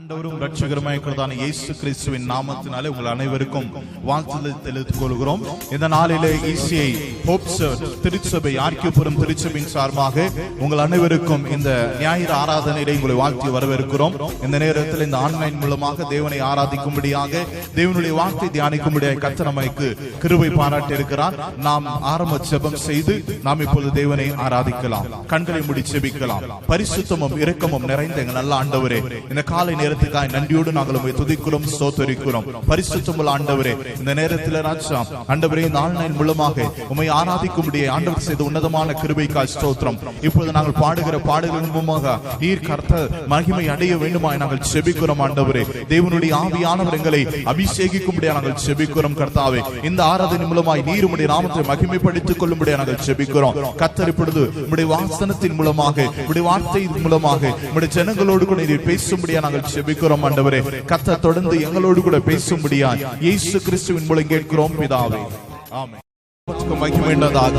ஆண்டவரும் இரட்சகருமாய் இருக்கிறதான இயேசு கிறிஸ்துவின் நாமத்தினாலே உங்கள் அனைவருக்கும் வாழ்த்துதல் தெரிவித்துக் கொள்கிறோம். இந்த நாளிலே ECI ஹோப்ஸ் திருச்சபை ஆர்கியூபுரம் திருச்சபையின் சார்பாக உங்கள் அனைவருக்கும் இந்த ஞாயிறு ஆராதனையிலே உங்களை வாழ்த்தி வரவேற்கிறோம். இந்த நேரத்தில் இந்த ஆன்லைன் மூலமாக தேவனை ஆராதிக்கும்படியாக தேவனுடைய வார்த்தை தியானிக்கும்படியாக கர்த்தர் நமக்கு கிருபை பாராட்டி இருக்கிறார். நாம் ஆரம்ப ஜெபம் செய்து நாம் இப்பொழுது தேவனை ஆராதிக்கலாம். கண்களை மூடி ஜெபிக்கலாம். பரிசுத்தமும் இரக்கமும் நிறைந்த எங்கள் நல்ல ஆண்டவரே, இந்த காலை நேரத்துக்காய் நன்றியோடு நாங்கள் உம்மை துதிக்கிறோம், ஸ்தோத்திரிக்கிறோம். பரிசுத்தமுள்ள ஆண்டவரே, இந்த நேரத்தில் ராஜா ஆண்டவரே, இந்த ஆன்லைன் மூலமாக உம்மை ஆராதிக்கும்படியே ஆண்டவர் செய்த உன்னதமான கிருபைக்காய் ஸ்தோத்திரம். இப்பொழுது நாங்கள் பாடுகிற பாடுகளின் மூலமாக நீர் கர்த்தர் மகிமை அடைய வேண்டுமாய் நாங்கள் ஜெபிக்கிறோம். ஆண்டவரே, தேவனுடைய ஆவியானவர் எங்களை அபிஷேகிக்கும்படியா நாங்கள் ஜெபிக்கிறோம். கர்த்தாவே, இந்த ஆராதனை மூலமாய் நீர் உம்முடைய நாமத்தை மகிமைப்படுத்திக் கொள்ளும்படியா நாங்கள் ஜெபிக்கிறோம். கர்த்தர் இப்பொழுது உம்முடைய வாசனத்தின் மூலமாக உம்முடைய வார்த்தையின் மூலமாக உம்முடைய ஜனங்களோடு கூட நீர் பேசும்படியா நாங்கள் ஜெபிக்கிறோம். ஆண்டவரே, கர்த்தர் தொடர்ந்து எங்களோடு கூட பேசும்படியா இயேசு கிறிஸ்துவின் மூலம் கேட்கிறோம் பிதாவே, ஆமென். மகிமையுள்ளதாக.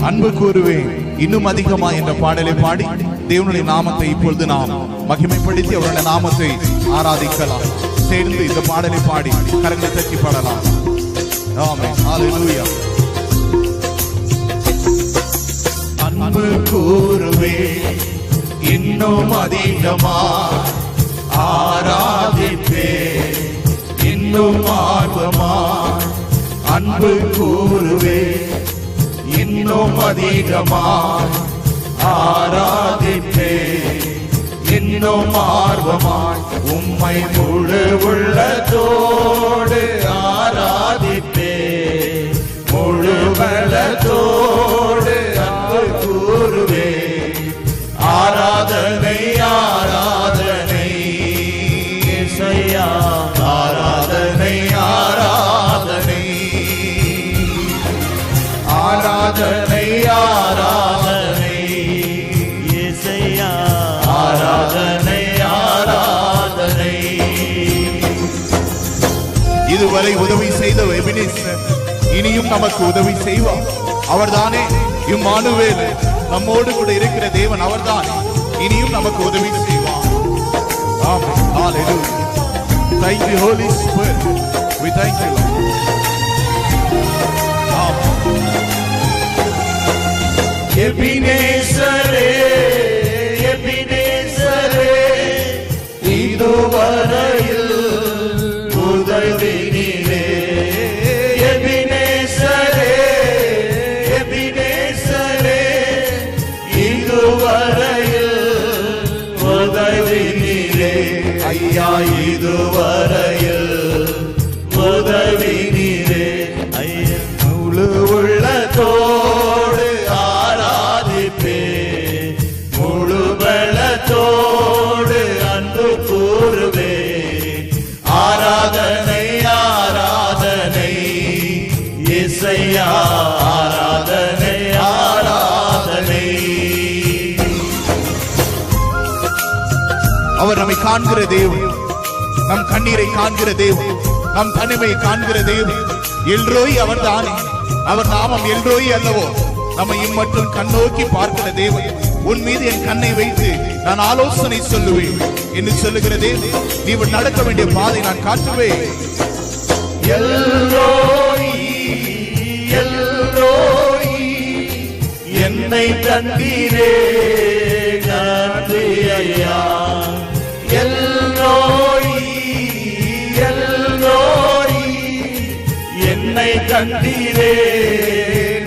அன்பு கூறுவேன் இன்னும் அதிகமா என்ற பாடலை பாடி தேவனுடைய நாமத்தை இப்பொழுது நாம் மகிமைப்படுத்தி அவருடைய நாமத்தை ஆராதிக்கலாம். சேர்ந்து இந்த பாடலை பாடி கரங்களை தட்டி பாடலாம். ஆமென், ஹல்லேலூயா. அன்பு கூறுவேன் இன்னும் அதிகமா ஆராதிப்பே இன்னும் ஆர்வமா. அன்பு கூறுவே இன்னும் அதிகமா ஆராதிப்பே இன்னும் ஆர்வமாய். உம்மை முழு உள்ளத்தோடு ஆராதிப்பே முழு பலத்தோடு. அன்பு கூறுவே ஆராதனை ஆராதனை இயேசையா, ஆராதனை ஆராதனை ஆராதனை ஆராதனை இயேசையா, ஆராதனை ஆராதனை. இதுவரை உதவி செய்த எபினேசர் இனியும் நமக்கு உதவி செய்வார். அவர்தானே இம்மானுவேல், நம்மோடு கூட இருக்கிற தேவன் அவர்தான். இனியும் நமக்கு உதவி செய்வார். ஆமென், ஹல்லேலூயா. Thank you Holy Spirit. We thank you Lord. ஆமென். எபினேசரே எபினேசரே இதுவரையில் உதவி நீரே. எபினேசரே எபினேசரே இதுவரையில் உதவி நீரே. ஐயா இதுவரையில் உதவி நீரே. ஐயா முழு உள்ளத்தோடு ஆராதிப்பே முழு பலத்தோடு. அன்பு கூறுவே ஆராதனை ஆராதனை இயேசையா, ஆராதனை ஆராதனை. அவர் நம்மை காண்கிற தேவன், நம் கண்ணீரை காண்கிற தேவன், நம் தனிமையை காண்கிற தேவன். எல்ரோய் அவர் தானே, அவர் நாமம் எல்ரோய் அல்லவோ. நம்மை இம்மட்டும் கண்ணோக்கி பார்க்கிற தேவன். உன் மீது என் கண்ணை வைத்து நான் ஆலோசனை சொல்லுவேன் என்று சொல்லுகிற தேவன். நீ நடக்க வேண்டிய பாதை நான் காட்டுவேன். எல்ரோய் எல்ரோய் என்னை கண்டீரே நன்றி ஐயா. எல்ரோய் எல்ரோய் என்னை கண்டீரே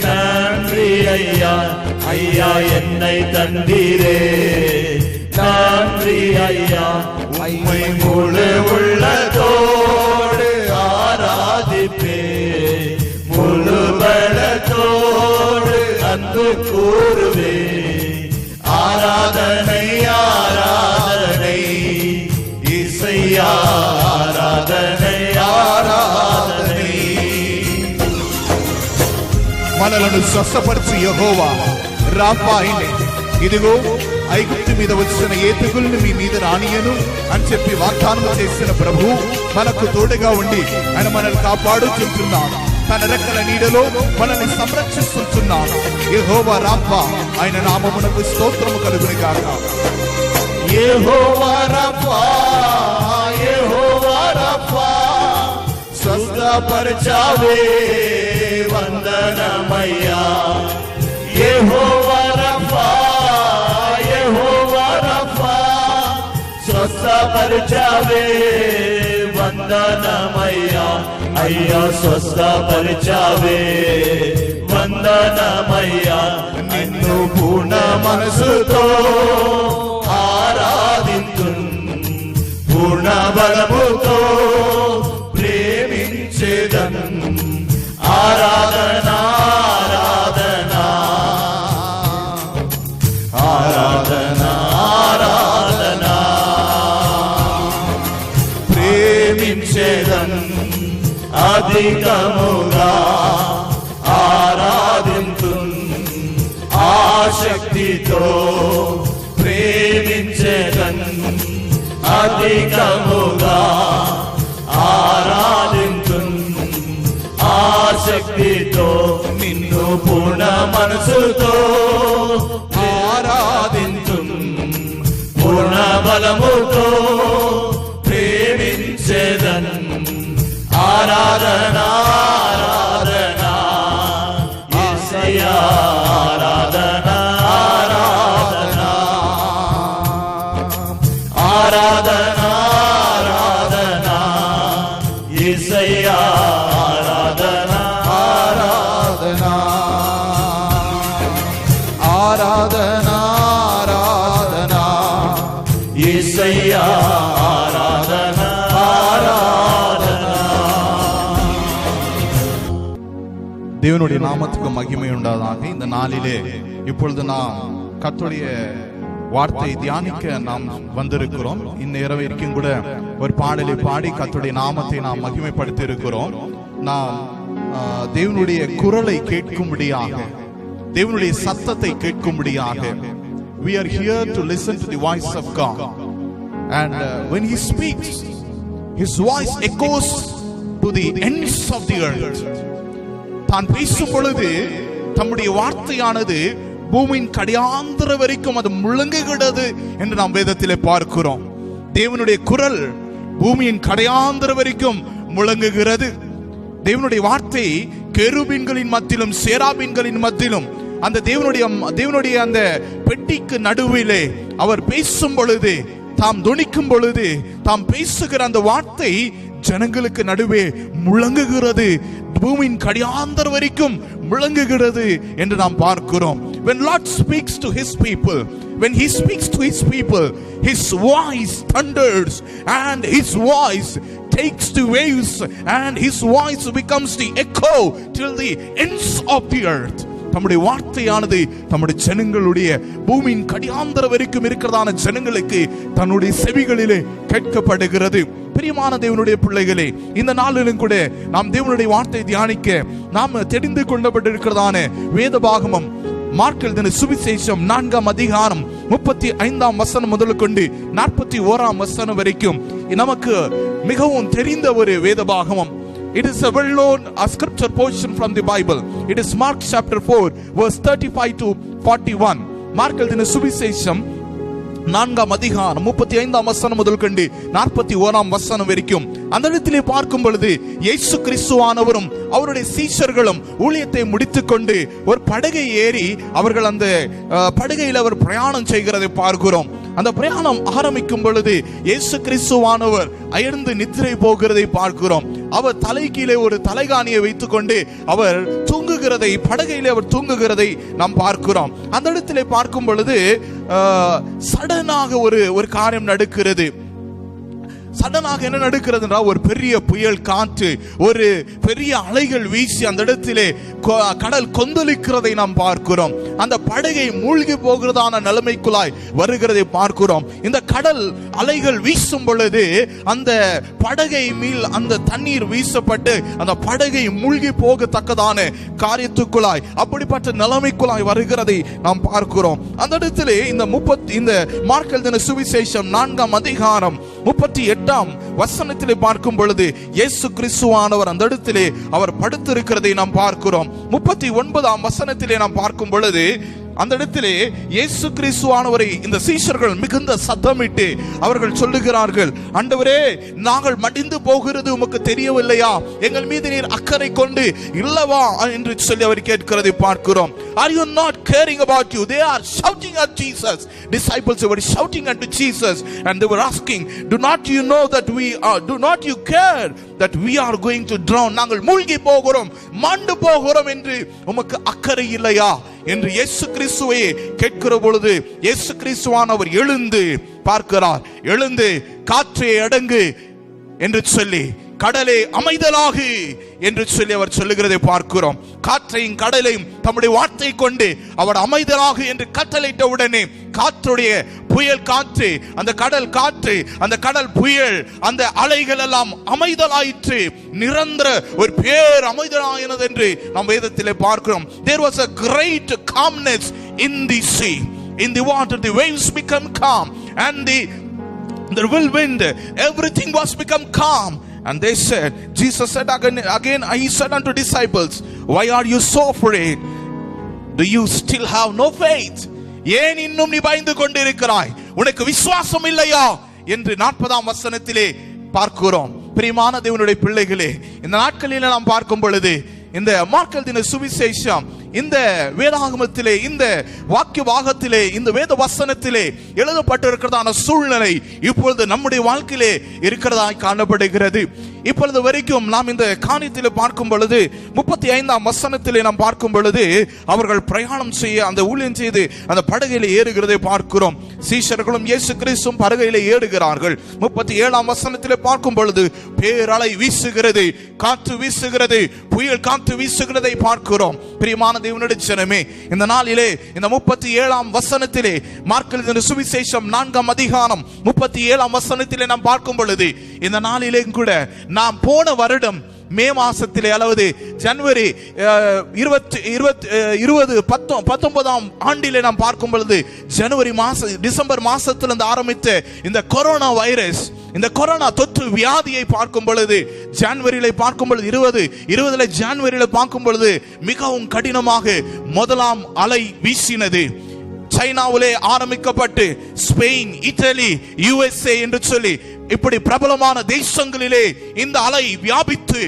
நன்றி ஐயா. ஐயா என்னை கண்டீரே நன்றி ஐயா. உம்மை முழு உள்ளத்தோடு ஆராதிப்பே முழு பலத்தோடு. அன்பு கூறுவே ஆராதனை ஆராதனை இயேசையா, ஆராதனை ஆராதனை. మనలను స్వస్థపరిచి యెహోవా రాఫా అయినే. ఇదిగో ఐగుప్తు మీద వచ్చిన ఏ తెగుల్ని మీ మీద రానియను అని చెప్పి వాగ్దానం చేసిన ప్రభు మనకు తోడుగా ఉండి ఆయన మనల్ని కాపాడుచున్నాడు. తన రెక్కల నీడలో మనల్ని సంరక్షిస్తున్నాడు. యెహోవా రాఫా, ఆయన నామమునకు స్తోత్రము కలుగును గాక. యెహోవా రఫా, యెహోవా రఫా, స్వస్థపరచావే వందనమయ్యా. యెహోవా రఫా, యెహోవా రఫా, స్వస్థపరచావే వందనమయ్యా. అయ్యా స్వస్థపరచావే వందనమయ్యా. నిన్ను పూర్ణ మనసుతో ఆరాధింతున్, పూర్ణ బలముతో ప్రేమించేదన్. ఆరాధన ఆరాధన ఆరాధన ఆరాధన ప్రేమించేదన్ అధికముగా ఆరాధింతున్. ఆశక్తితో ప్రేమించేదన్ అధికముగా ఆరాధింతున్. ఆశక్తితో నిన్ను పూర్ణ మనసుతో ఆరాధింతున్. పూర్ణ బలముతో ప్రేమించేదన్. ఆరాధన ఆరాధన యేసయ్యా. ఆరాధన ఆరాధన ఆరాధన ఆరాధన యేసయ్యా. ఆరాధన ఆరాధన ఆరాధన ఆరాధన యేసయ్యా. ఆరాధన ఆరాధన. தேவனுடைய நாமத்துக்கு மகிமை உண்டாதாக. இந்த நாளிலே இப்பொழுது நாம் கர்த்தருடைய வார்த்தை தியானிக்க நாம் வந்திருக்கிறோம். இந்த இரவிற்கும் கூட ஒரு பாடலை பாடி கர்த்தருடைய நாமத்தை நாம் மகிமைப்படுத்தி இருக்கிறோம். நாம் தேவனுடைய குரலை கேட்கும்படியாக, தேவனுடைய சத்தத்தை கேட்கும்படியாக, we are here to listen to the voice of God, and when he speaks, his voice echoes to the ends of the earth. தான் பேசும் பொழுது தம்முடைய வார்த்தையானது பூமியின் கடையாந்திர வரைக்கும் அது முழங்குகிறது என்று நாம் வேதத்திலே பார்க்கிறோம். தேவனுடைய குரல் பூமியின் கடையாந்திர வரைக்கும் முழங்குகிறது. தேவனுடைய வார்த்தை கெருபீன்களின் மத்தியிலும் சேராபீன்களின் மத்தியிலும் அந்த தேவனுடைய அந்த பெட்டிக்கு நடுவிலே அவர் பேசும் பொழுது, தாம் துணிக்கும் பொழுது, தாம் பேசுகிற அந்த வார்த்தை ஜனங்களுக்கு நடுவே முழங்குகிறது, பூமியின் கடையாந்தர வரைக்கும் முழங்குகிறது என்று நாம் பார்க்கிறோம். When Lord speaks to his people, when he speaks to his people, his voice thunders and his voice takes the waves and his voice becomes the echo till the ends of the earth. தம்முடைய வார்த்தையானது தம்முடைய ஜனங்களுடைய பூமியின் கடையாந்தர வரைக்கும் இருக்கிறதான ஜனங்களுக்கு தன்னுடைய செவிகளிலே கேட்கப்படுகிறது. பிரியமான தேவனுடைய பிள்ளைகளே, இந்த நாளிலும் கூட நாம் தேவனுடைய வார்த்தை தியானிக்க நாம் தெரிந்து கொள்ளப்பட்டிருக்கிறதான வேதபாகமம் மார்க் எழுதின சுவிசேஷம் 4ஆம் அதிகாரம் 35ஆம் வசனம் முதல் கொண்டு 41ஆம் வசனம் வரைக்கும் நமக்கு மிகவும் தெரிந்த ஒரு வேதபாகமம். It is a well-known scripture portion from the Bible. It is Mark chapter 4 verse 35 to 41. Mark எழுதின சுவிசேஷம் 4ஆம் அதிகாரம் 35ஆம் வசனம் முதல் கொண்டு 41ஆம் வசனம் வரைக்கும் அந்த இடத்திலே பார்க்கும் பொழுது இயேசு கிறிஸ்துவானவரும் அவருடைய சீஷர்களும் ஊழியத்தை முடித்துக் கொண்டு ஒரு படகை ஏறி அவர்கள் அந்த படகையில் அவர் பிரயாணம் செய்கிறதை பார்க்கிறோம். அந்த பிரயாணம் ஆரம்பிக்கும் பொழுது இயேசு கிறிஸ்துவானவர் அயர்ந்து நித்திரை போகிறதை பார்க்கிறோம். அவர் தலை கீழே ஒரு தலைகாணியை வைத்துக் கொண்டு அவர் தூங்குகிறதை, படகையிலே அவர் தூங்குகிறதை நாம் பார்க்கிறோம். அந்த இடத்திலே பார்க்கும் பொழுது சடனாக ஒரு காரியம் நடக்கிறது. சடனாக என்ன நடக்கிறது என்றால், ஒரு பெரிய புயல் காற்று, ஒரு பெரிய அலைகள் வீசி அந்த இடத்திலே கடல் கொந்தளிக்கிறதை நாம் பார்க்கிறோம். அந்த படகை மூழ்கி போகிறதான நிலைமைக்குள்ளாய் வருகிறதை பார்க்கிறோம். இந்த கடல் அலைகள் வீசும் பொழுது அந்த படகை மேல் அந்த தண்ணீர் வீசப்பட்டு அந்த படகை மூழ்கி போகத்தக்கதான காரியத்துக்குள்ளாய், அப்படிப்பட்ட நிலைமைக்குள்ளாய் வருகிறதை நாம் பார்க்கிறோம். அந்த இடத்திலே இந்த மார்க் எழுதின சுவிசேஷம் 4ஆம் அதிகாரம் 38ஆம் வசனத்திலே பார்க்கும் பொழுது இயேசு கிறிஸ்துவானவர் அந்த இடத்திலே அவர் படுத்திருக்கிறதை நாம் பார்க்கிறோம். 39ஆம் வசனத்திலே நாம் பார்க்கும் பொழுது அந்த இடத்திலே இயேசு கிறிஸ்துவானவரை இந்த சீஷர்கள் மிகுந்த சத்தமிட்டு அவர்கள் சொல்லுகிறார்கள், ஆண்டவரே, நாங்கள் மடிந்து போகிறது உமக்கு தெரியவில்லையா? எங்கள் மீது நீர் அக்கறை கொண்டு இல்லவா என்று சொல்லி அவர் கேட்கிறதை பார்க்கிறோம். Are you not caring about you? They are shouting at Jesus. Disciples were shouting at Jesus and they were asking, do not you know that do not you care that we are going to drown? நாங்கள் மூழ்கி போகிறோம், மாண்டு போகிறோம் என்று உமக்கு அக்கறை இல்லையா என்று இயேசு கிறிஸ்துவை கேட்கிற பொழுது இயேசு கிறிஸ்துவானவர் எழுந்து பார்க்கிறார். எழுந்து காற்றே அடங்கு என்று சொல்லி, கடலே அமைதலாகு என்று சொல்லி அவர் சொல்லுகிறதை பார்க்கிறோம். காற்றையும் கடலையும் தம்முடைய வார்த்தை கொண்டு அவர் அமைதலாகு என்று கட்டளையிட்ட உடனே காற்றுடைய புயல் காற்று, அந்த கடல் காற்று, அந்த கடல் புயல், அந்த அலைகள் எல்லாம் அமைதலாயிற்று. நிரந்தர ஒரு பேர் அமைதலாயினது என்று நாம் வேதத்திலே பார்க்கிறோம். There was a great calmness in the sea, in the water. The waves become calm and the whirlwind, everything was become calm. And they said, Jesus said again, he said unto disciples, why are you so afraid? Do you still have no faith? ஏன் இன்னும் நீ பயந்து கொண்டிருக்கிறாய்? உனக்கு விசுவாசம் இல்லையா என்று 40ஆம் வசனத்திலே பார்க்கிறோம். பிரியமான தேவனுடைய பிள்ளைகளே, இந்த நாட்களில் நாம் பார்க்கும் பொழுது இந்த மார்க்கல் தின சுவிசேஷம் இந்த வேதாகமத்திலே, இந்த வாக்கிய பாகத்திலே, இந்த வேத வசனத்திலே எழுதப்பட்டிருக்கிறதான சூழ்நிலை இப்பொழுது நம்முடைய வாழ்க்கையிலே இருக்கிறதாய் காணப்படுகிறது. இப்பொழுது வரைக்கும் நாம் இந்த காரியத்திலே பார்க்கும் பொழுது 35ஆம் வசனத்திலே நாம் பார்க்கும் பொழுது அவர்கள் பிரயாணம் செய்ய, அந்த ஊழியம் செய்து அந்த படகிலே ஏறுகிறதை பார்க்கிறோம். சீஷர்களும் இயேசு கிறிஸ்துவும் படகிலே ஏறுகிறார்கள். 37ஆம் வசனத்திலே பார்க்கும் பொழுது பேரலை வீசுகிறது, காற்று வீசுகிறது, புயல் காற்று வீசுகிறதை பார்க்கிறோம். பிரியமான தேவனுடைய ஜனமே, இந்த நாளிலே இந்த 37ஆம் வசனத்திலே மார்க்கு சுவிசேஷம் 4ஆம் அதிகாரம் 37ஆம் வசனத்திலே நாம் பார்க்கும் பொழுது இந்த நாளிலே கூட நாம் போன வருடம் மே மாசத்திலே அல்லது ஜனவரி 2019ஆம் ஆண்டிலே நாம் பார்க்கும் பொழுது ஜனவரி மாசம் டிசம்பர் மாசத்திலிருந்து ஆரம்பித்த இந்த கொரோனா வைரஸ், இந்த கொரோனா தொற்று வியாதியை பார்க்கும் பொழுது ஜனவரியில பார்க்கும் பொழுது 2020 ஜனவரியில பார்க்கும் பொழுது மிகவும் கடினமாக முதலாம் அலை வீசினது. சைனாவிலே ஆரம்பிக்கப்பட்டு ஸ்பெயின், இத்தாலி, USA என்று சொல்லி இப்படி பிரபலமான தேசங்களிலே இந்த அலை வியாபித்து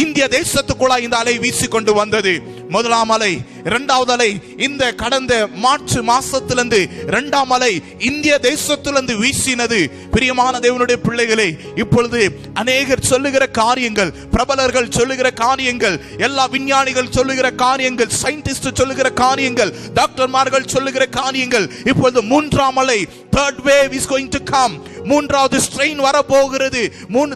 இந்திய தேசத்துக்குள்ள இந்த அலை வீசிக்கொண்டு வந்தது. முதலாம் அலை, இரண்டாவது அலை இந்த கடந்த மார்ச் மாசத்திலிருந்து இரண்டாம் அலை இந்திய தேசத்திலிருந்து வீசினது. பிரியமான தேவனுடைய பிள்ளைகளே, இப்பொழுது அநேகர் சொல்லுகிற காரியங்கள், பிரபலர்கள் சொல்லுகிற காரியங்கள், எல்லா விஞ்ஞானிகள் சொல்லுகிற காரியங்கள், சயின்டிஸ்ட் சொல்லுகிற காரியங்கள், டாக்டர்மார்கள் சொல்லுகிற காரியங்கள், இப்பொழுது மூன்றாம் அலை, third wave is going to come, மூன்றாவது ஸ்ட்ரெயின் வர போகிறது,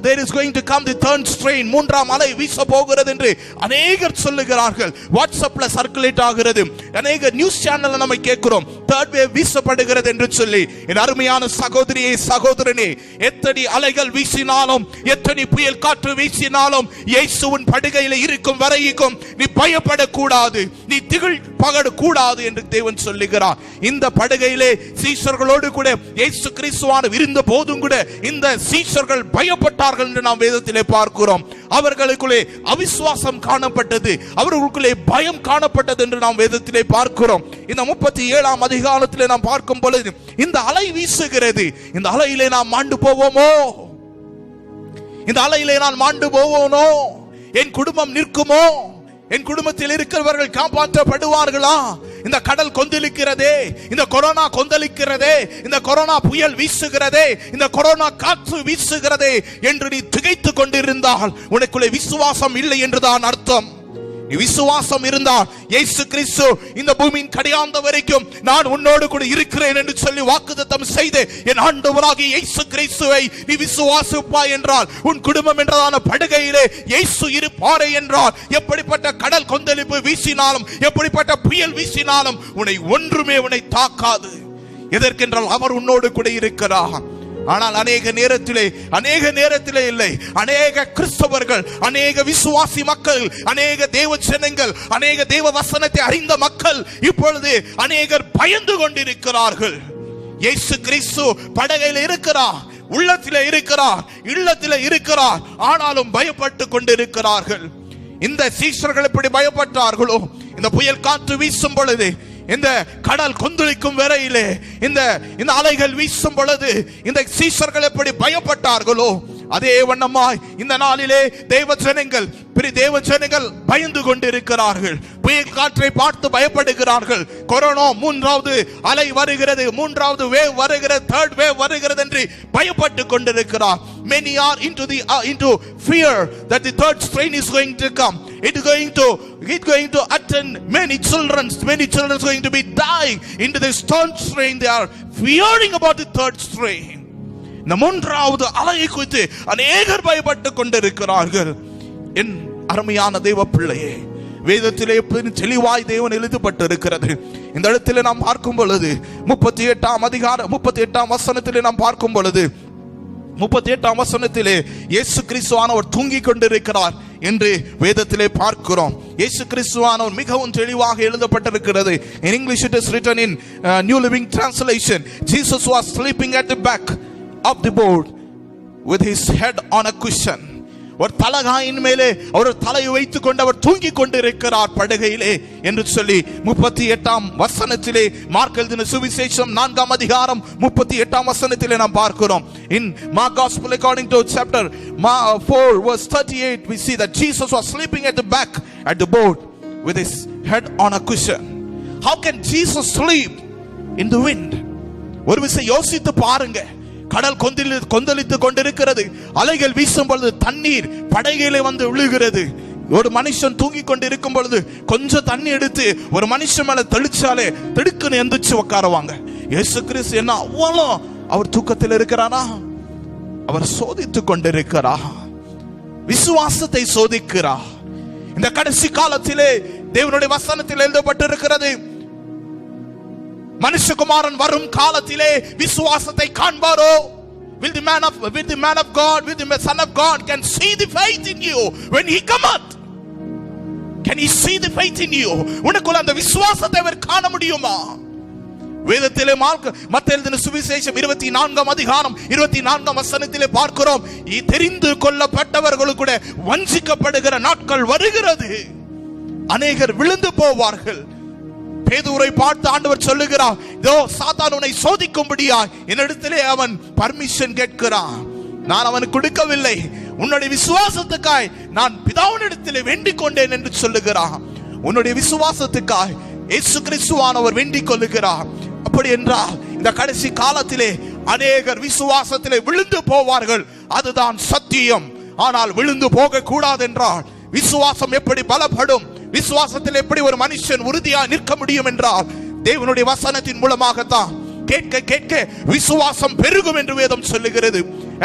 there is going to come the third strain, மூன்றாம் அலை வீச போகிறது என்று அநேகர் சொல்லுகிறார்கள். வாட்ஸ்அப்ல சர்க்குலேட் ஆகிறது, அநேக நியூஸ் சேனல்ல நம்ம கேட்கிறோம் third wave வீசப்படுகிறது என்று சொல்லி. என் அருமையான சகோதரியே, சகோதரனே, எத்தனை அலைகள் வீசினாலும், எத்தனை புயல் காற்று வீசினாலும், இயேசுவின் படுகையில இருக்கும் வரைக்கும் நீ பயப்படக்கூடாது, நீ திகில் பகடக்கூடாது என்று தேவன் சொல்லுகிறார். இந்த படுகையிலே சீஷர்களோடு கூட இயேசு கிறிஸ்துவானவர் இருந்த போதும் கூட இந்த சீஷர்கள் பயப்பட்டார்கள் என்று நாம் வேதத்திலே பார்க்கிறோம். அவர்களுக்குள்ளே அவிசுவாசம் காணப்பட்டது, அவர்களுக்குள்ளே பயம் காணப்பட்டது என்று நாம் வேதத்திலே பார்க்கிறோம். இந்த 37ஆம் அதிகாரத்திலே நாம் பார்க்கும் பொழுது இந்த அலை வீசுகிறது. இந்த அலையிலே நாம் மாண்டு போவோமோ? இந்த அலையிலே நான் மாண்டு போவோனோ? என் குடும்பம் நிற்குமோ? என் குடும்பத்தில் இருக்கிறவர்கள் காப்பாற்றப்படுவார்களா? இந்த கடல் கொந்தளிக்கிறதே, இந்த கொரோனா கொந்தளிக்கிறதே, இந்த கொரோனா புயல் வீசுகிறதே, இந்த கொரோனா காற்று வீசுகிறதே என்று நீ திகைத்து கொண்டிருந்தால் உனக்குள்ளே விசுவாசம் இல்லை என்றுதான் அர்த்தம். விசுவாசம் இருந்தால் இயேசு கிறிஸ்து இந்த பூமியின் கடையாந்த வரைக்கும் நான் உன்னோடு கூட இருக்கிறேன் என்று சொல்லி வாக்குத்தத்தம் செய்து என் ஆண்டவராகிய இயேசு கிறிஸ்துவை நீ விசுவாசிப்பாய் என்றால் உன் குடும்பம் என்றதான படுகையிலே இயேசு இருப்பாரே என்றால் எப்படிப்பட்ட கடல் கொந்தளிப்பு வீசினாலும், எப்படிப்பட்ட புயல் வீசினாலும் உன்னை ஒன்றுமே உன்னை தாக்காது. எதற்கென்றால் அவர் உன்னோடு கூட இருக்கிறார். ஆனால் அநேக நேரத்திலே இல்லை, அநேக கிறிஸ்தவர்கள், அநேக விசுவாசி மக்கள், அநேக தேவ ஜனங்கள், அநேக தேவ வசனத்தை அறிந்த மக்கள் இப்பொழுது அநேகர் பயந்து கொண்டிருக்கிறார்கள். இயேசு கிறிஸ்து படகையில் இருக்கிறார், உள்ளத்திலே இருக்கிறார், இல்லத்திலே இருக்கிறார், ஆனாலும் பயப்பட்டு கொண்டிருக்கிறார்கள். இந்த சீஷர்கள் எப்படி பயப்பட்டார்களோ, இந்த புயல் காற்று வீசும் பொழுது இந்த கடல் கொந்தளிக்கும் வரையிலே இந்த அலைகள் வீசும் பொழுது இந்த சீஷர்கள் எப்படி பயப்பட்டார்களோ அதே வண்ணமாய் இந்த நாளிலே தேவ ஜனங்கள் பயந்து கொண்டிருக்கிறார்கள். புயல் காற்றை பார்த்து பயப்படுகிறார்கள். கொரோனா மூன்றாவது அலை வருகிறது, மூன்றாவது வேவ் வருகிறது, தேர்ட் வேவ் வருகிறது என்று பயப்பட்டு கொண்டிருக்கிறார். Many are into fear that the third strain is going to come. It's going to attend many children are going to be dying into this third strain. They are fearing about the third strain. இந்த மூன்றாவது அலையை குறித்து அநேகர் பயப்பட்டு கொண்டிருக்கிறார்கள். என் அருமையான தேவ பிள்ளையே, வேதத்திலே தெளிவாய் தேவன் எழுதப்பட்டிருக்கிறது. இந்த இடத்திலே நாம் பார்க்கும் பொழுது 38ஆம் வசனத்திலே நாம் பார்க்கும் பொழுது 38ஆம் வசனத்திலே இயேசு கிறிஸ்துவானவர் தூங்கிக் கொண்டிருக்கிறார் என்று வேதத்திலே பார்க்கிறோம். இயேசு கிறிஸ்துவானவர் மிகவும் தெளிவாக எழுதப்பட்டிருக்கிறது. In English it is written in New Living Translation, Jesus was sleeping at the back of the boat with his head on a cushion. ஒரு தலகாயின் மேலே அவர் தலையை வைத்துக் கொண்டு அவர் தூங்கிக் கொண்டிருக்கிறார் படகையிலே என்று சொல்லி 38ஆம் வசனத்திலே மார்க் எழுதின சுவிசேஷம் 4ஆம் அதிகாரம் 38ஆம் வசனத்திலே நாம் பார்க்கிறோம். In Mark Gospel according to chapter 4 verse 38 we see that Jesus was sleeping at the back at the boat with his head on a cushion. How can Jesus sleep in the wind? ஒரு விஷயம் யோசித்து பாருங்க. கடல் கொந்தளித்து கொண்டிருக்கிறது. அலைகள் வீசும் பொழுது தண்ணீர் படகிலே வந்து விழுகிறது. ஒரு மனுஷன் தூங்கி கொண்டு இருக்கும் பொழுது கொஞ்சம் தண்ணி எடுத்து ஒரு மனுஷன் மேல தெளிச்சாலே திடுக்குன்னு எந்திரிச்சு உட்காருவாங்க. இயேசு கிறிஸ்து என்ன அவ்வளோ அவர் தூக்கத்தில் இருக்கிறாரா? அவர் சோதித்துக் கொண்டிருக்கிறார், விசுவாசத்தை சோதிக்கிறார். இந்த கடைசி காலத்திலே தேவனுடைய வசனத்தில் எழுதப்பட்டிருக்கிறது, மனுஷகுமாரன் வரும் காலத்திலே விசுவாசத்தை காண்பாரோ? Will the man of God, will the son of God can see the faith in you when he cometh? Can he see the faith in you? உனக்குள்ள அந்த விசுவாசத்தை அவர் காண முடியுமா? வேதத்திலே மத்தேயு எழுதின சுவிசேஷம் 24ஆம் அதிகாரம் 24ஆம் வசனத்திலே பார்க்கிறோம், தெரிந்து கொள்ளப்பட்டவர்கள் கூட வஞ்சிக்கப்படுகிற நாட்கள் வருகிறது. அநேகர் விழுந்து போவார்கள். பேதுருவை பார்த்து ஆண்டவர் சொல்லுகிறார், இதோ சாத்தான் உன்னை சோதிக்கும்படியாய் என்னிடத்திலே அவன் பர்மிஷன் கேட்கிறான், நான் அவனுக்கு கொடுக்கவில்லை, உன்னுடைய விசுவாசத்துக்காய் நான் பிதாவினிடத்திலே வேண்டிக் கொண்டேன் என்று சொல்லுகிறான். உன்னுடைய விசுவாசத்துக்காய் இயேசு கிறிஸ்துவானவர் வேண்டிக் கொள்ளுகிறார். அப்படி என்றால் இந்த கடைசி காலத்திலே அநேகர் விசுவாசத்திலே விழுந்து போவார்கள், அதுதான் சத்தியம். ஆனால் விழுந்து போக கூடாது என்றால் விசுவாசம் எப்படி பலப்படும்? விசுவாசத்தில் எப்படி ஒரு மனுஷன் உறுதியா நிற்க முடியும் என்றால் தேவனுடைய வசனத்தின் மூலமாகத்தான். கேட்க கேட்க விசுவாசம் பெருகும் என்று வேதம் சொல்லுகிறது.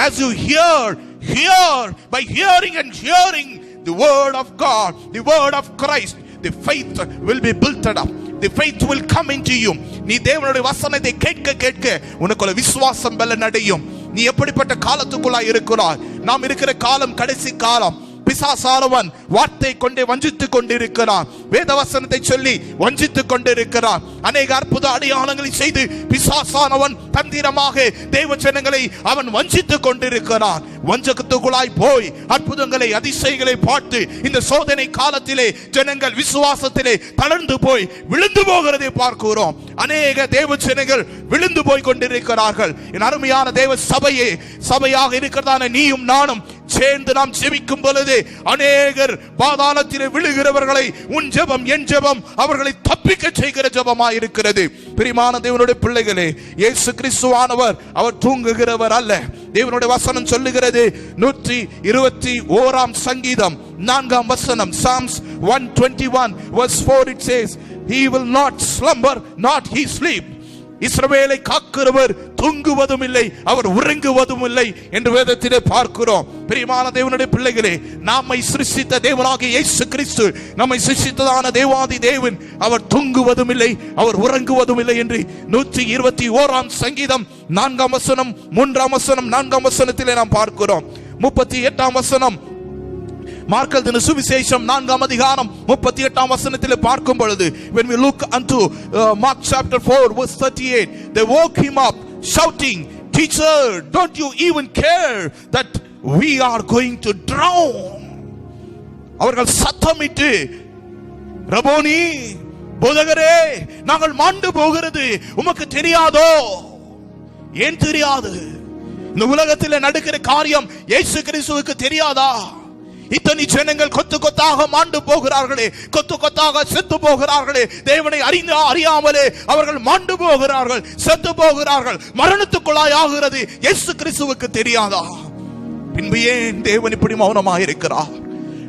As you hear by hearing and hearing the word of God, the word of Christ, the faith will be built up, the faith will come into you. நீ தேவனுடைய வசனத்தை கேட்க கேட்க உனக்குள்ள விசுவாசம் பலனடையும். நீ எப்படிப்பட்ட காலத்துக்குள்ளாய் இருக்கிறாய்? நாம் இருக்கிற காலம் கடைசி காலம். பிசாசானவன் வார்த்தை கொண்டே வஞ்சித்துக் கொண்டிருக்கிறான், வேதவசனத்தை சொல்லி வஞ்சித்துக் கொண்டிருக்கிறான். அநேக அற்புத அடையாளங்களை செய்து பிசாசானவன் தந்திரமாக தேவ ஜனங்களை அவன் வஞ்சித்துக் கொண்டிருக்கிறான். வஞ்சகத்துக்குள்ளாய் போய் அற்புதங்களை அதிசயங்களை பார்த்து இந்த சோதனை காலத்திலே ஜனங்கள் விசுவாசத்திலே தளர்ந்து போய் விழுந்து போகிறதை பார்க்கிறோம். அநேக தேவ ஜனங்கள் விழுந்து போய் கொண்டிருக்கிறார்கள். என் அருமையான தேவ சபையாக இருக்கிறதான நீயும் நானும் சேர்ந்து நாம் ஜெபிக்கும் பொழுது அநேகர் பாதாளத்திலே விழுகிறவர்களை உன் ஜெபம் என் ஜெபம் அவர்களை தப்பிக்க செய்கிற ஜெபமாய் இருக்கிறது. பிரியமான தேவனுடைய பிள்ளைகளே, இயேசு கிறிஸ்துவானவர் அவர் தூங்குகிறவர் அல்ல. தேவனுடைய வசனம் சொல்லுகிறது 121ஆம் சங்கீதம் 4ஆம் வசனம், Psalms 121 verse 4, it says, he will not slumber not he sleep. இஸ்ரவேலை காக்கிறவர் தூங்குவதும் இல்லை, அவர் உறங்குவதும் இல்லை என்று வேதத்திலே பார்க்கிறோம். பிரியமான தேவனுடைய பிள்ளைகளே, நம்மை சிருஷ்டித்த தேவனாகிய இயேசு கிறிஸ்து, நம்மை சிருஷ்டித்ததான தேவாதி தேவன், அவர் தூங்குவதும் இல்லை, அவர் உறங்குவதும் இல்லை என்று 121ஆம் சங்கீதம் 4ஆம் வசனம் 3ஆம் வசனம் 4ஆம் வசனத்திலே நாம் பார்க்கிறோம். 38ஆம் வசனம் மார்க் எழுதின சுவிசேஷம் 4ஆம் அதிகாரம் 38ஆம் வசனத்திலே பார்க்கும் பொழுது, when we look unto Mark chapter 4 verse 38, they woke him up shouting, teacher, don't you even care that we are going to drown? அவர்கள் சத்தமிட்டு, ரபோனி போதகரே, நாங்கள் மாண்டு போகிறது உமக்கு தெரியாதோ? ஏன் தெரியாது? இந்த உலகத்தில் நடக்கிற காரியம் இயேசு கிறிஸ்துவுக்கு தெரியாதா? இத்தனை ஜனங்கள் கொத்து கொத்தாக மாண்டு போகிறார்களே, கொத்து கொத்தாக செத்து போகிறார்களே, தேவனை அறியாமலே அவர்கள் மாண்டு போகிறார்கள், செத்து போகிறார்கள், மரணத்துக்குள்ளாய் ஆகிறது. இயேசு கிறிஸ்துவுக்கு தெரியாதா? பின்பு ஏன் தேவன் இப்படி மௌனமாக இருக்கிறார்?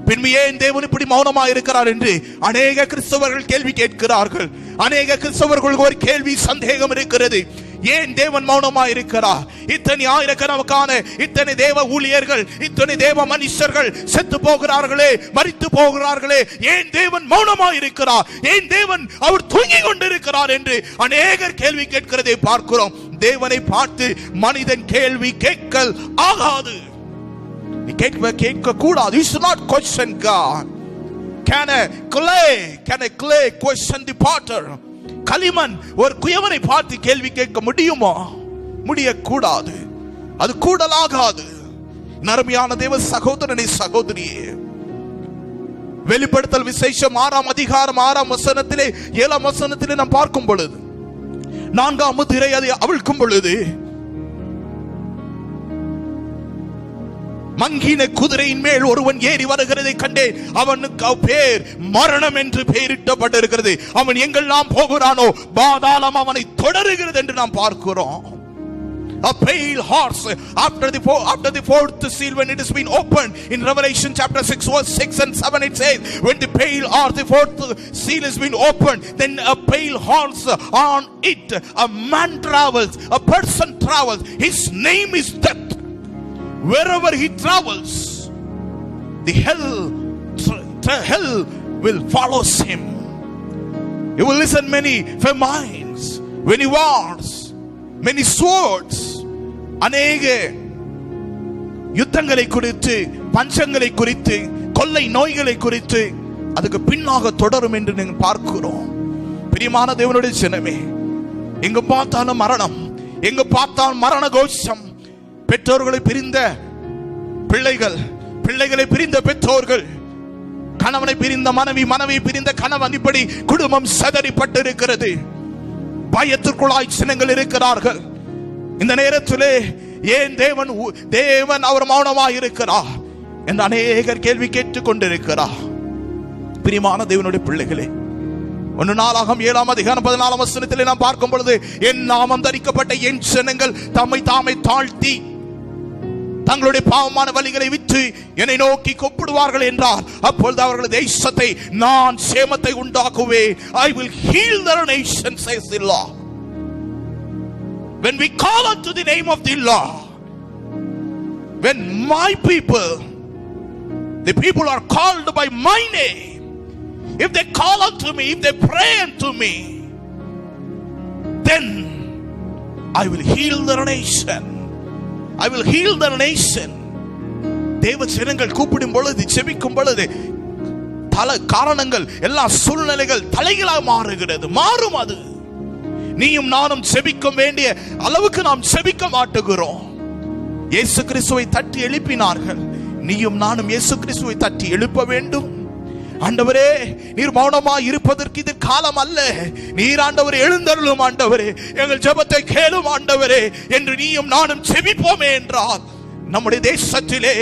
பின்பு ஏன் தேவன் இப்படி மௌனமாக இருக்கிறார் என்று அநேக கிறிஸ்தவர்கள் கேள்வி கேட்கிறார்கள். அநேக கிறிஸ்தவர்களுக்கு ஒரு கேள்வி, சந்தேகம் இருக்கிறது. ஏன் தேவன் மௌனமாக இருக்கிறார்? இத்தனை ஆயிரக்கணக்கான இத்தனை தேவ ஊழியர்கள், இத்தனை தேவ மனுஷர்கள் செத்து போகிறார்களே, மரித்து போகிறார்களே, ஏன் தேவன் மௌனமாக இருக்கிறார்? ஏன் தேவன் அவர் தூங்கிக் கொண்டிருக்கிறார் என்று அநேகர் கேள்வி கேட்கிறதை பார்க்கிறோம். தேவனை பார்த்து மனிதன் கேள்வி கேட்கல் ஆகாது, கேட்க கூடாது. You should not question God. Can a clay question the potter? களிமண் ஒரு குயவனை பார்த்து கேள்வி கேட்க முடியுமா? முடியக்கூடாது, அது கூடலாகாது. அருமையான தேவ சகோதரனே, சகோதரியே, வெளிப்படுத்தல் விசேஷம் 6ஆம் அதிகாரம் 6ஆம் வசனத்திலே 7ஆம் வசனத்திலே நாம் பார்க்கும் பொழுது, 4ஆம் முத்திரை அதை அவிழ்க்கும் பொழுது, மங்கின குதிரையின் மேல் ஒருவன் ஏறி வருகிறதை கண்டேன். அவனுக்கு பேர் மரணம் என்று பெயரிட்டப்பட்டிருக்கிறது. அவன் எங்கெல்லாம் போகிறானோ பாதாளம் அவனை தொடருகிறது என்று நாம் பார்க்கிறோம். A pale horse after the fourth seal, when it has been opened in Revelation chapter 6 verse 6 and 7, it says, when the pale or the fourth seal has been opened, then a pale horse, on it a man travels, a person travels, his name is death. Wherever he travels, the hell will follows him. He will listen many famines, many wars, many swords. அநேக யுத்தங்களை குறித்து, பஞ்சங்களை குறித்து, கொள்ளை நோய்களை குறித்து அதுக்கு பின்னாக தொடரும் என்று நீங்கள் பார்க்கிறோம். பிரியமான தேவனுடைய ஜனமே, எங்க பார்த்தாலும் மரணம், எங்க பார்த்தாலும் மரண கோஷம். பெற்றோர்களை பிரிந்த பிள்ளைகள், பிள்ளைகளை பிரிந்த பெற்றோர்கள், கணவனை பிரிந்த மனைவி, மனைவி பிரிந்த கணவன், இப்படி குடும்பம் சிதறிப்பட்டு இருக்கிறது. பயத்திற்குள்ளாய் ஜனங்கள் இருக்கிறார்கள். இந்த நேரத்திலே ஏன் தேவன் அவர் மௌனமாக இருக்கிறார் என்று அநேகர் கேள்வி கேட்டுக் கொண்டிருக்கிறார். பிரியமான தேவனுடைய பிள்ளைகளே, 1 நாளாகமம் 7ஆம் அதிகாரம் 14ஆம் வசனத்திலே நாம் பார்க்கும் பொழுது, என் நாமம் தரிக்கப்பட்ட என் ஜனங்கள் தம்மை தாமே தாழ்த்தி தங்களுடைய பாவமான வழிகளை விட்டு என்னை நோக்கி கூப்பிடுவார்கள் என்றார். அப்பொழுது அவர்கள் தேசத்தை நான் சேமத்தை உண்டாக்குவேன். I will heal their nation, says the Lord. When we call unto the name of the Lord, when my people, the people are called by my name, if they call unto me, if they pray unto me, then I will heal their nation. I will heal their nation. தேவ ஜனங்கள் கூப்பிடும் பொழுது, ஜெபிக்கும் பொழுது பல காரணங்கள், எல்லா சூழ்நிலைகள் தலைகளாக மாறுகிறது, மாறும். அது நீயும் நானும் ஜெபிக்க வேண்டிய அளவுக்கு நாம் ஜெபிக்க மாட்டுகிறோம். இயேசு கிறிஸ்துவை தட்டி எழுப்பினார்கள். நீயும் நானும் இயேசு கிறிஸ்துவை தட்டி எழுப்ப வேண்டும். ஆண்டவரே, நீர் மௌனமாய் இருப்பதற்கு இது காலம் அல்ல. நீர் ஆண்டவரே எழுந்தருளும், ஆண்டவரே எங்கள் ஜெபத்தை கேளும் ஆண்டவரே என்று நீயும் நானும் ஜெபிப்போமே என்றால், நம்முடைய தேசத்திலே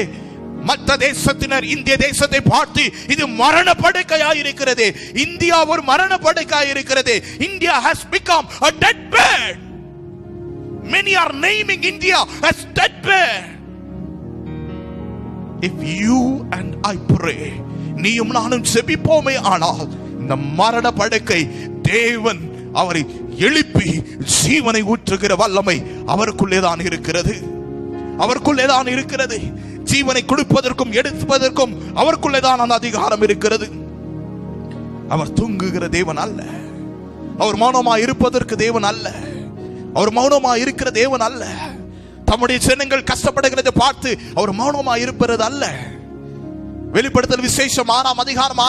மற்ற தேசத்தினர் இந்திய தேசத்தை பார்த்து இது மரண படுக்கையாய் இருக்கிறது, இந்தியா ஒரு மரண படுக்கையாய் இருக்கிறது. India has become a deathbed. Many are naming India as deathbed. If you and I pray, நீயும் நானும் செபிப்போமே ஆனால், இந்த மரண படுக்கை தேவன் அவரை எழுப்பி ஜீவனை ஊற்றுகிற வல்லமை அவருக்குள்ளேதான் இருக்கிறது. அவருக்குள்ளேதான் இருக்கிறது. ஜீவனை கொடுப்பதற்கும் எடுப்பதற்கும் அவருக்குள்ளேதான் அந்த அதிகாரம் இருக்கிறது. அவர் தூங்குகிற தேவன் அல்ல. அவர் மௌனமாய் இருப்பதற்கு தேவன் அல்ல. அவர் மௌனமாய் இருக்கிற தேவன் அல்ல. தம்முடைய ஜனங்கள் கஷ்டப்படுகிறதை பார்த்து அவர் மௌனமாய் இருப்பது அல்ல. வெளிப்படுத்தல் விசேஷம் 6ஆம் அதிகாரம்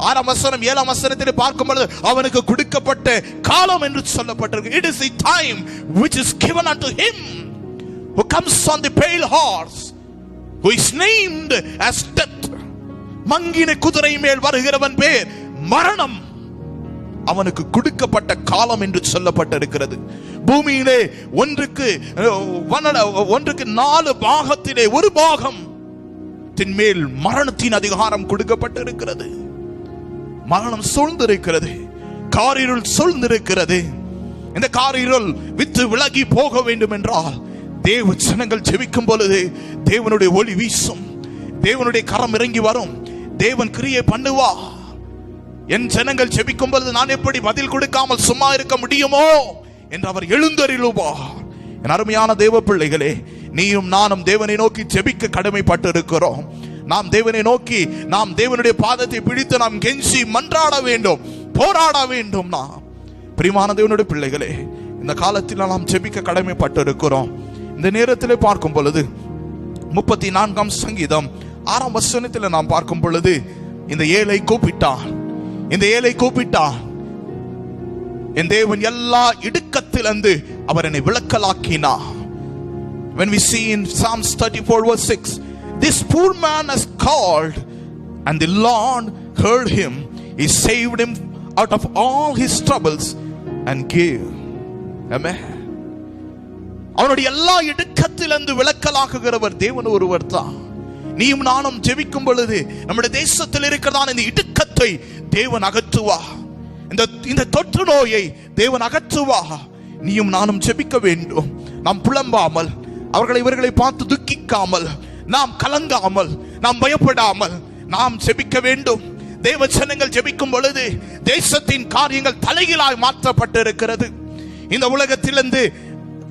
6ஆம் வசனம் 7ஆம் வசனத்தில் பார்க்கும் பொழுது, அவனுக்கு கொடுக்கப்பட்ட காலம் என்று சொல்லப்பட்டிருக்கு. It is the time which is given unto him who comes on the pale horse, who is named as death. மங்கின குதிரை மேல் வருகிறவன் பேர் மரணம். அவனுக்கு கொடுக்கப்பட்ட காலம் என்று சொல்லப்பட்டிருக்கிறது. பூமியிலே ஒன்றுக்கு 4 பாகத்திலே 1 பாகம் மேல் மரணத்தின் அதிகாரம் கொடுக்கப்பட்டிருக்கிறது. மரணம் சூழ்ந்திருக்கிறது, காரிருள் சூழ்ந்திருக்கிறது. இந்த காரிருள் விட்டு விலகி போக வேண்டும் என்றால் தேவ ஜனங்கள் ஜெபிக்கும் பொழுது தேவனுடைய ஒளி வீசும், தேவனுடைய கரம் இறங்கி வரும், தேவன் கிரியை பண்ணுவா. என் ஜனங்கள் ஜெபிக்கும் பொழுது நான் எப்படி பதில் கொடுக்காமல் சும்மா இருக்க முடியுமோ என்று அவர் எழுந்தருளுவார். என் அருமையான தேவ பிள்ளைகளே, நீயும் நானும் தேவனை நோக்கி ஜெபிக்க கடமைப்பட்டு இருக்கிறோம். நாம் தேவனை நோக்கி, நாம் தேவனுடைய பாதத்தை பிடித்து நாம் கெஞ்சி மன்றாட வேண்டும், போராட வேண்டும். நாம் பிரியமான தேவனுடைய பிள்ளைகளே, இந்த காலத்தில் நாம் ஜெபிக்க கடமைப்பட்டு இருக்கிறோம். இந்த நேரத்தில் பார்க்கும் பொழுது 34ஆம் சங்கீதம் 6ஆம் வசனத்தில் நாம் பார்க்கும் பொழுது இந்த ஏழை கூப்பிட்டான், இந்த ஏழை கூப்பிட்டான். என் தேவன் எல்லா இடுக்கத்திலிருந்து அவர் என்னை விலக்கலாக்கினார். When we see in Psalms 34 verse 6, this poor man has called and the Lord heard him. He saved him out of all his troubles and gave. Amen. அவனுடைய எல்லா இடுக்கத்திலிருந்து விலக்கலாக்குகிறவர் தேவன் ஒருவர் தான். நீயும் நானும் ஜெபிக்கும் பொழுது நம்முடைய தேசத்தில் இருக்கிறதான இந்த இடுக்கத்தை தேவன் அகற்றுவா, இந்த தொற்று நோயை தேவன் அகற்றுவா. நீயும் நானும் ஜெபிக்க வேண்டும். நாம் புலம்பாமல், அவர்களை இவர்களை பார்த்து துக்கிக்காமல், நாம் கலங்காமல், நாம் பயப்படாமல் நாம் ஜெபிக்க வேண்டும். தேவ ஜனங்கள் ஜெபிக்கும் பொழுது தேசத்தின் காரியங்கள் தலைகீழாய் மாற்றப்பட்டிருக்கிறது. இந்த உலகத்திலிருந்து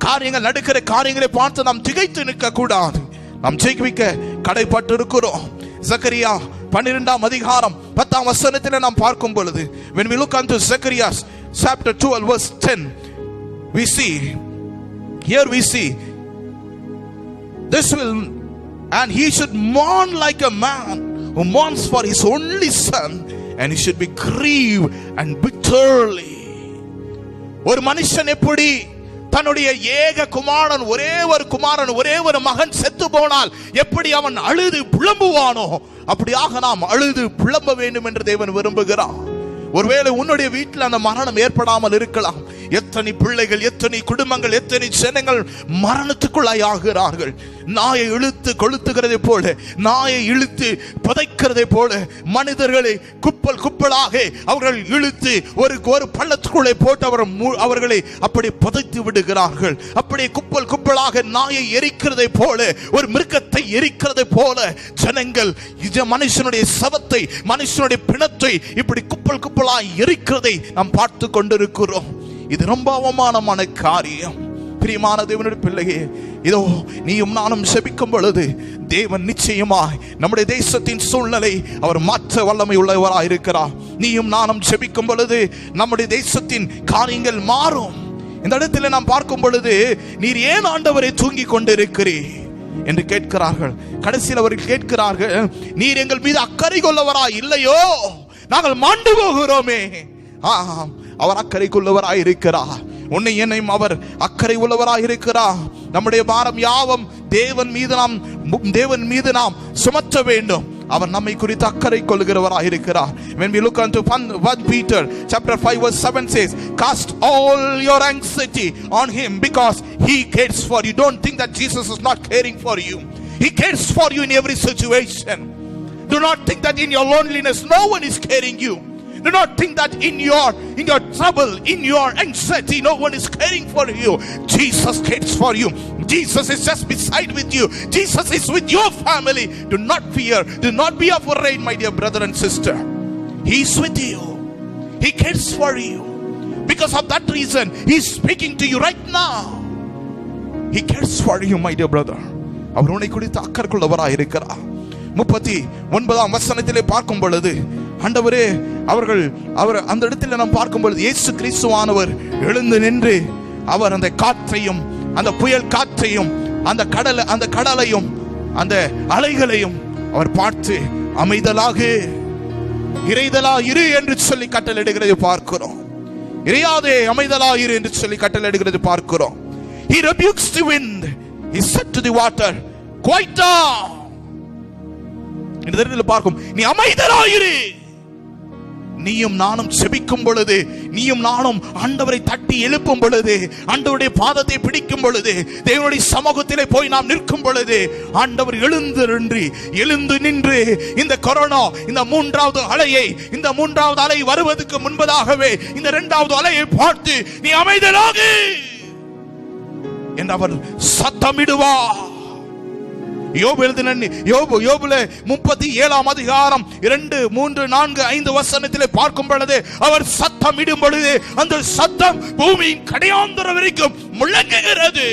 காரியங்கள் நடக்கிற காரியங்களை பார்த்து நாம் திகைத்து நிற்க கூடாது. நாம் ஜெயிக்க கடைப்பட்டு இருக்கிறோம். சக்கரியா 12ஆம் அதிகாரம் 10ஆம் வசனத்தில் நாம் பார்க்கும் பொழுது, when we look unto Zechariah chapter 12 verse 10, we see this will, and he should mourn like a man who mourns for his only son, and he should be grieved and bitterly. ஒரு மனுஷன் எப்படி தன்னுடைய ஏக குமாரன், ஒரே ஒரு மகன் செத்து போனால் எப்படி அவன் அழுது புலம்புவானோ அப்படியாக நாம் அழுது புலம்ப வேண்டும் என்று தேவன் விரும்புகிறார். ஒருவேளை உன்னுடைய வீட்டில் அந்த மரணம் ஏற்படாமல் இருக்கலாம். எத்தனை பிள்ளைகள், எத்தனை குடும்பங்கள், எத்தனை ஜனங்கள் மரணத்துக்குள்ளாய் ஆகிறார்கள். நாயை இழுத்து கொளுத்துகிறதை போல, நாயை இழுத்து புதைக்கிறதை போல மனிதர்களை குப்பலாக அவர்கள் இழுத்து ஒரு பள்ளத்துக்குள்ளே போட்டு அவர்களை அப்படி புதைத்து விடுகிறார்கள். அப்படியே குப்பலாக நாயை எரிக்கிறதை போல, ஒரு மிருகத்தை எரிக்கிறதை போல ஜனங்கள் மனுஷனுடைய சவத்தை, மனுஷனுடைய பிணத்தை இப்படி குப்பலாய் எரிக்கிறதை நாம் பார்த்து கொண்டிருக்கிறோம். இது ரொம்ப அவமானமான காரியம். பிரியமான தேவனுடைய பிள்ளையே, இதோ நீயும் நானும் செபிக்கும் பொழுது தேவன் நிச்சயமாய் நம்முடைய தேசத்தின் சூழ்நிலை அவர் மாற்ற வல்லமை உள்ளவராய் இருக்கிறார். நீயும் நானும் செபிக்கும் பொழுது நம்முடைய தேசத்தின் காரியங்கள் மாறும். இந்த இடத்துல நாம் பார்க்கும் பொழுது, நீர் ஏன் ஆண்டவரை தூங்கி கொண்டிருக்கிறீர் என்று கேட்கிறார்கள். கடைசியில் அவர்கள் கேட்கிறார்கள், நீர் எங்கள் மீது அக்கறை கொள்ளவராய் இல்லையோ, நாங்கள் மாண்டு போகிறோமே. அவர் அக்கறை கொள்ளவராய் இருக்கிறார். உன்னை என்னையும் அவர் அக்கறை உள்ளவராய் இருக்கிறார். நம்முடைய பாரம் யாவும் தேவன் மீது நாம் சுமத்த வேண்டும். அவர் நம்மை குறித்து அக்கறை கொள்கிறவராய் இருக்கிறார். When we look unto 1 Peter chapter 5 verse 7 says, cast all your anxiety on him because he cares for you. Don't think that Jesus is not caring for you. He cares for you in every situation. Do not think that in your loneliness no one is caring you. Do not think that in your trouble, in your anxiety, no one is caring for you. Jesus cares for you. Jesus is just beside with you. Jesus is with your family. Do not fear. Do not be afraid, my dear brother and sister. He is with you. He cares for you. Because of that reason, He is speaking to you right now. He cares for you, my dear brother. அவர் உன்னை குறித்து அக்கறை கொள்ளவராய் இருக்கிறார். 39ஆம் வசனத்திலே பார்க்கும் பொழுது, ஆண்டவரே அவர் அந்த இடத்துல நாம் பார்க்கும் பொழுது இயேசு கிறிஸ்துவானவர் எழுந்து நின்று அவர் அந்த காற்றையும், அந்த புயல் காற்றையும், அந்த கடலையும், அந்த அலைகளையும் அவர் பார்த்து அமைதலாக இறைதலா இரு என்று சொல்லி கட்டளையிடுகிறது பார்க்கிறோம். இறையாதே அமைதலா இரு என்று சொல்லி கட்டளையிடுகிறது பார்க்கிறோம். He rebukes the wind. He said to the water, quiet down. இந்த இடத்துல பார்க்கும், நீ அமைதலா இரு, நீயும் நானும் செபிக்கும் பொழுது, நீயும் நானும் ஆண்டவரை தட்டி எழுப்பும் பொழுது, ஆண்டவருடைய பாதத்தை பிடிக்கும் பொழுது, தேவனுடைய சமூகத்திலே போய் நாம் நிற்கும் பொழுது, ஆண்டவர் எழுந்து நின்று இந்த கொரோனா, இந்த மூன்றாவது அலையை, இந்த மூன்றாவது அலை வருவதற்கு முன்பதாகவே இந்த இரண்டாவது அலையை பார்த்து நீ அமைதலாகு என்று அவர் சத்தமிடுவார். யோபுல 37 அதிகாரம் 2, 3, 4, 5 வசனத்திலே பார்க்கும் பொழுது அவர் சத்தமிடும் பொழுது அந்த சத்தம் பூமியின் கடையாந்தர வரைக்கும் முழங்குகிறது.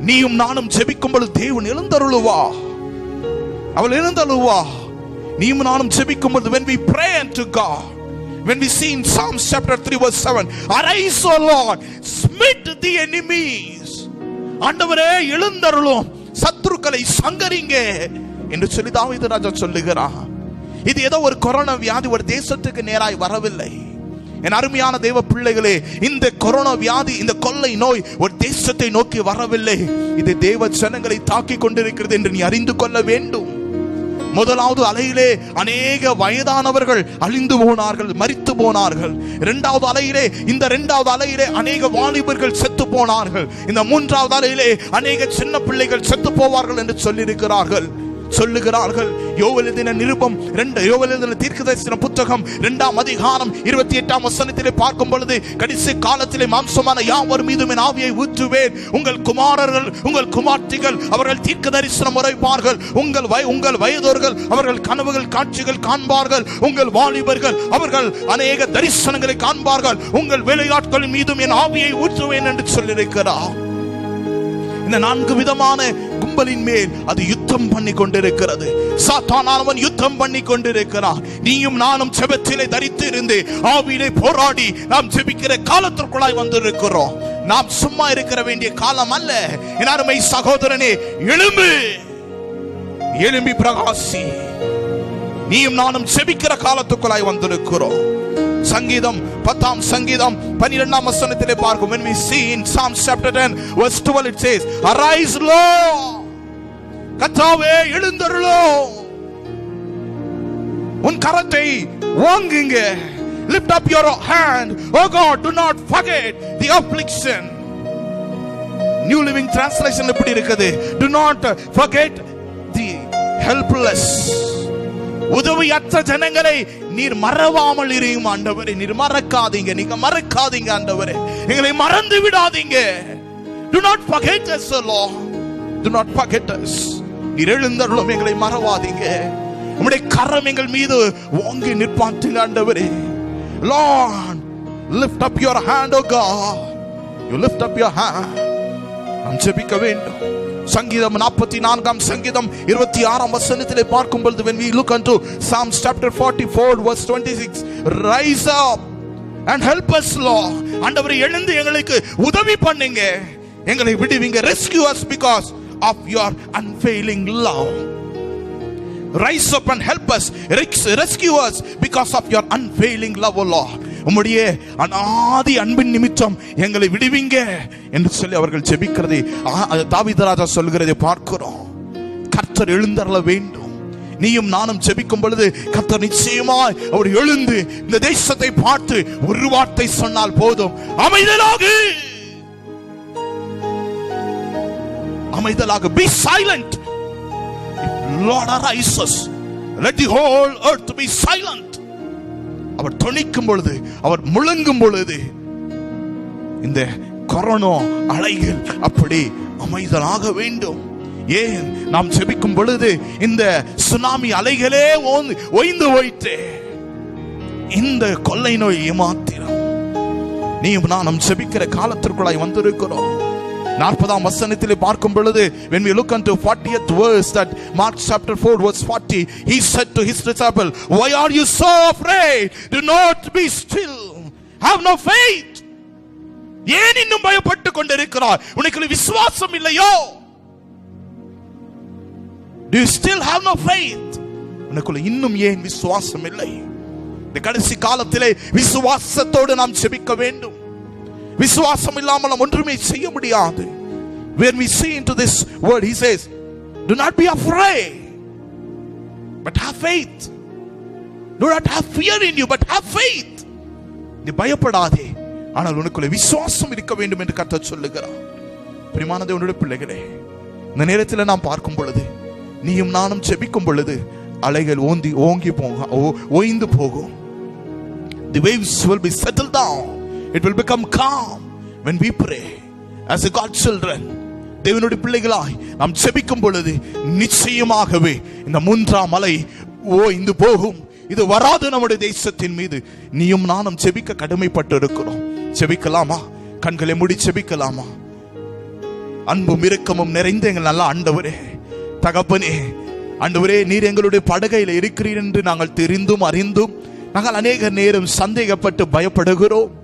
நீயும் நானும் ஜெபிக்கும் பொழுது தேவன் எழுந்தருளுவா, அவள் எழுந்தருளுவா. நீயும் நானும் ஜெபிக்கும் பொழுது when we pray unto God, when we see in Psalms chapter 3 verse 7, arise O Lord, smite the enemies. ஆண்டவரே எழுந்தருளும், சத்துருக்களை சங்கரிங்க என்று சொல்லி தாவீது ராஜா சொல்லுகிறார். இது ஏதோ ஒரு கொரோனா வியாதி ஒரு தேசத்துக்கு நேராய் வரவில்லை. என் அருமையான தேவ பிள்ளைகளே, இந்த கொரோனா வியாதி, இந்த கொள்ளை நோய் ஒரு தேசத்தை நோக்கி வரவில்லை. இது தேவ ஜனங்களை தாக்கிக் கொண்டிருக்கிறது என்று நீ அறிந்து கொள்ள வேண்டும். முதலாவது அலையிலே அநேக வயதானவர்கள் அழிந்து போனார்கள், மரித்து போனார்கள். இரண்டாவது அலையிலே, இந்த இரண்டாவது அலையிலே அநேக வாலிபர்கள் செத்து போனார்கள். இந்த மூன்றாவது அலையிலே அநேக சின்ன பிள்ளைகள் செத்து போவார்கள் என்று சொல்லியிருக்கிறார்கள். யோவேல் எழுதின நிருபம் 2, யோவேல் எழுதின தீர்க்கதரிசன புத்தகம் 2ஆம் அதிகாரம் 28ஆம் வசனத்திலே பார்க்கும் பொழுது, கடைசி காலத்திலே மாம்சமான யாவர் மீதும் என் ஆவியை ஊற்றுவேன். உங்கள் குமாரர்கள், உங்கள் குமார்த்திகள் அவர்கள் தீர்க்க தரிசனம் உரைப்பார்கள். உங்கள் வயதோர்கள் அவர்கள் கனவுகள் காட்சிகள் காண்பார்கள். உங்கள் வாலிபர்கள் அவர்கள் அநேக தரிசனங்களை காண்பார்கள். உங்கள் வேலையாட்களின் மீதும் என் ஆவியை ஊற்றுவேன் என்று சொல்லியிருக்கிறார். இந்த 4 விதமான கும்பலின் மேல் அது யுத்தம் பண்ணி கொண்டிருக்கிறது. சாத்தானவன் யுத்தம் பண்ணி கொண்டிருக்கிறான். நீயும் நானும் ஜெபத்திலே தரித்து இருந்து ஆவியிலே போராடி நாம் ஜெபிக்கிற காலத்திற்குள்ளாய் வந்திருக்கிறோம். நாம் சும்மா இருக்க வேண்டிய காலம் அல்ல. என் அருமை சகோதரனே, எழும்பி பிரகாசி. நீயும் நானும் ஜெபிக்கிற காலத்துக்குள்ளாய் வந்திருக்கிறோம். சங்கீதம் 10ஆம் சங்கீதம் 12ஆம் வசனத்திலே பார்க்கும். when we see in Psalms chapter 10 verse 12 it says, arise Lord, கர்த்தாவே எழுந்தருளும், உன் கரத்தை ஓங்குங்க, lift up your hand, oh God, do not forget the affliction. New Living Translation எப்படி இருக்குது? do not forget the helpless. உதவியற்ற ஜனங்களை நீர் மறவாமல் இருயும் ஆண்டவரே. நீர் மறக்காதீங்க, நீங்க மறக்காதீங்க ஆண்டவரே, எங்களை மறந்து விடாதீங்க. do not forget us O Lord, do not forget us. நீர் எழுந்தருளும், எங்களை மறவாதீங்க. உம்முடைய கரம் எங்கள் மீது ஓங்கி நிற்பாட்டில் ஆண்டவரே. Lord, lift up your hand O God, you lift up your hand. நாம் ஜெபிக்க வேண்டும். சங்கீதம் 44ஆம் சங்கீதம் 26ஆம் வசனத்திலே பார்க்கும் பொழுது, when we look unto Psalms chapter 44 verse 26, rise up and help us Lord. ஆண்டவரே எழுந்து எங்களுக்கு உதவி பண்ணுங்க, எங்களை விடுவீங்க. rescue us because of your unfailing love. rise up and help us, rescue us because of your unfailing love O Lord. உம்முடைய அநாதி அன்பின் நிமித்தம் எங்களை விடுவீங்க என்று சொல்லி அவர்கள் ஜெபிக்கிறதை தாவீது ராஜா சொல்கிறதை பார்க்கிறோம். கர்த்தர் எழுந்தருள வேண்டும். நீயும் நானும் ஜெபிக்கும் பொழுது கர்த்தர் நிச்சயமாய் அவர் எழுந்து இந்த தேசத்தை பார்த்து ஒரு வார்த்தை சொன்னால் போதும், அமைதலாகு, அமைதலாகு. be silent. Lord arises, let the whole earth be silent. அவர் தொனிக்கும் பொழுது, அவர் முழங்கும் பொழுது இந்த கொரோனா அலைகள் அப்படி அமைதலாக வேண்டும். ஏன் நாம் ஜெபிக்கும் பொழுது இந்த சுனாமி அலைகளே ஓய்ந்து போயிட்டு, இந்த கொள்ளை நோய் ஏமாத்திரம் நீயும் நானும் ஜெபிக்கிற காலத்திற்குள்ளாய் வந்திருக்கிறோம். 40ஆம் வசனத்திலே பார்க்கும் பொழுது, when we look unto 40th verse, that Mark chapter 4 verse 40, he said to his disciple, why are you so afraid? Do not be still, have no faith. ஏன் இன்னும் பயப்பட்டு கொண்டிருக்கிறாய்? உனக்கு விசுவாசம் இல்லையோ? Do you still have no faith? உனக்கு இன்னும் ஏன் விசுவாசம் இல்லை? இந்த கடைசி காலத்திலே விசுவாசத்தோடு நாம் ஜெபிக்க வேண்டும். விசுவாசம் இல்லாமல் நாம் ஒன்றுமே செய்ய முடியாது. When we see into this word, he says, do not be afraid, but have faith. Do not have fear in you, but have faith. நீ பயப்படாதே, ஆனால் உனக்குள்ள விசுவாசம் இருக்க வேண்டும் என்று கர்த்தர் சொல்லுகிறார். பிரியமான தேவனுடைய பிள்ளைகளே, இந்த நேரத்தில் நாம் பார்க்கும் பொழுது, நீயும் நானும் ஜெபிக்கும் பொழுது அலைகள் ஓங்கி ஓய்ந்து போகும். The waves will be settled down. It will become calm when we pray as a God children. தேவனுடைய பிள்ளைகளாய் நாம் ஜெபிக்கும் பொழுது நிச்சயமாகவே இந்த மூன்றாம் அலை ஓய்ந்து போகும். இது வராது நம்முடைய தேசத்தின் மீது. நீயும் நானும் ஜெபிக்க கடமைப்பட்டு இருக்கிறோம். ஜெபிக்கலாமா? கண்களை மூடி ஜெபிக்கலாமா? அன்பும் இரக்கமும் நிறைந்த எங்கள் நல்ல ஆண்டவரே, தகப்பனே, ஆண்டவரே, நீர் எங்களுடைய படகையில் இருக்கிறீர் என்று நாங்கள் தெரிந்தும் அறிந்தும் நாங்கள் அநேக நேரம் சந்தேகப்பட்டு பயப்படுகிறோம்.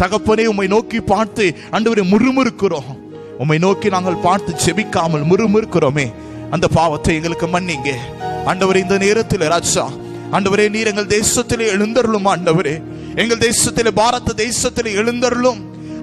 தகப்பனே, உம்மை நோக்கி பார்த்து ஆண்டவரே முறுமுறுக்கிறோம். உம்மை நோக்கி நாங்கள் பார்த்து ஜெபிக்காமல் முறுமுறுக்கிறோமே, அந்த பாவத்தை எங்களுக்கு மன்னிங்க ஆண்டவரே. இந்த நேரத்தில் ராஜா ஆண்டவரே, நீர் எங்கள் தேசத்திலே எழுந்தருளும் ஆண்டவரே. எங்கள் தேசத்திலே, பாரத தேசத்திலே எழுந்தருளும்